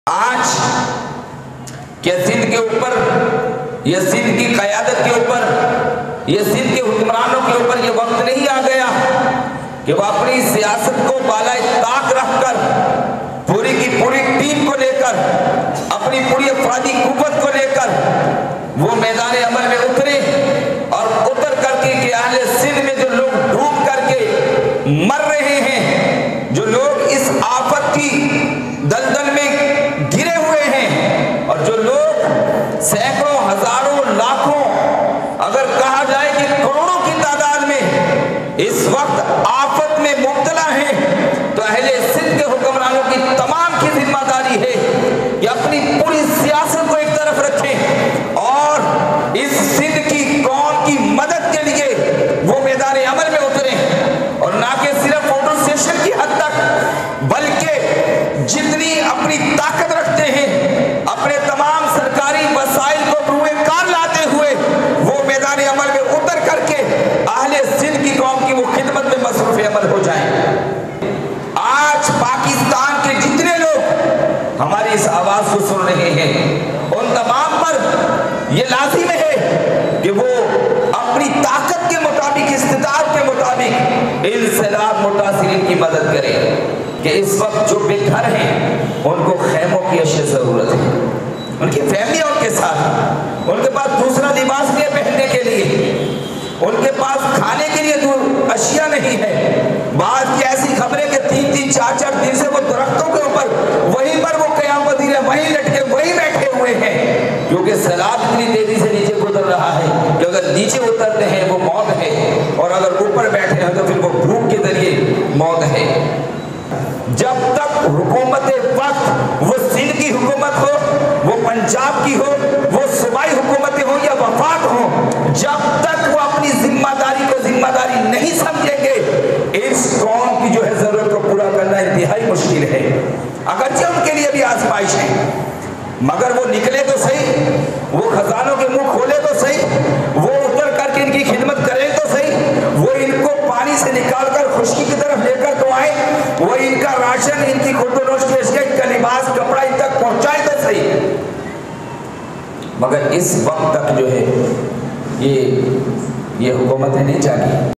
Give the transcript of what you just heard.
آج کیا سندھ کے اوپر یا سندھ کی قیادت کے اوپر یا سندھ کے حکمرانوں کے اوپر یہ وقت نہیں آ گیا کہ وہ اپنی سیاست کو بالائے طاق رکھ کر پوری کی پوری ٹیم کو لے کر اپنی پوری افرادی قوت کو لے کر وہ میدان عمل میں اترے اور اتر کر کے کہ اہل سندھ میں جو لوگ ڈوب کر کے مر رہے ہیں، جو لوگ اس آفت کی دلدل میں گرے ہوئے ہیں، اور جو لوگ سینکڑوں ہزاروں لاکھوں اگر کہا جائے کہ کروڑوں کی تعداد میں اس وقت آفت میں مبتلا ہیں، تو اہل سندھ کے حکمرانوں کی تمام کی ذمہ داری ہے کہ اپنی پوری سیاست کو ایک طرف رکھیں اور اس سندھ کی قوم کی مدد کے لیے وہ میدان عمل میں اتریں، اور نہ کہ صرف فوٹو سیشن کی حد تک بلکہ جتنی اپنی طاقت رکھتے ہیں اپنے تمام سرکاری وسائل کو بروئے کار لاتے ہوئے وہ میدان عمل میں اتر کر کے اہل سندھ کی قوم کی وہ خدمت میں مصروف عمل ہو جائیں۔ آج پاکستان کے جتنے لوگ ہماری اس آواز کو سن رہے ہیں ان تمام پر یہ لازم ہے کہ وہ اپنی طاقت کے مطابق، استطاعت کے مطابق ان سیلاب متاثرین کی مدد کریں کہ اس وقت جو بے گھر ہیں ان کو خیموں کی اشد ضرورت ہے، ان کی فیملی ان کے ساتھ، ان کے پاس دوسرا لباس نہیں ہے پہننے کے لیے، ان کے پاس کھانے کے لیے اشیاء نہیں ہے۔ بعض کی ایسی خبریں کہ 3-3 4-4 دن سے وہ درختوں کے اوپر وہیں پر وہ قیام پذیر ہے، وہیں لٹکے وہیں بیٹھے ہوئے ہیں، کیونکہ سیلاب اتنی تیزی سے نیچے گزر رہا ہے کہ اگر نیچے اترتے ہیں وہ موت ہے، اور اگر اوپر بیٹھے ہیں تو پھر وہ بھوک کے ذریعے موت ہے۔ جب تک حکومت وقت وہ سندھ کی حکومت ہو، وہ پنجاب کی ہو، وہ صوبائی حکومتیں ہوں یا وفاق ہوں، جب تک وہ اپنی ذمہ داری کو ذمہ داری نہیں سمجھیں گے اس قوم کی جو ہے ضرورت کو پورا کرنا انتہائی مشکل ہے۔ اگرچہ ان کے لیے بھی آزمائش ہے، مگر وہ نکلے تو صحیح، وہ خزانوں کے منہ کھولے تو صحیح، وہ اتر کر کے ان کی خدمت کریں تو صحیح، وہ ان کو پانی سے نکال کر خشکی کی طرف لے کر تو آئے، وہ ان کا راشن، ان کی خود و نوش کی اشیاء، ان کا لباس کپڑا ان تک پہنچائے تو صحیح، مگر اس وقت تک جو ہے یہ حکومتیں نہیں چاہتی۔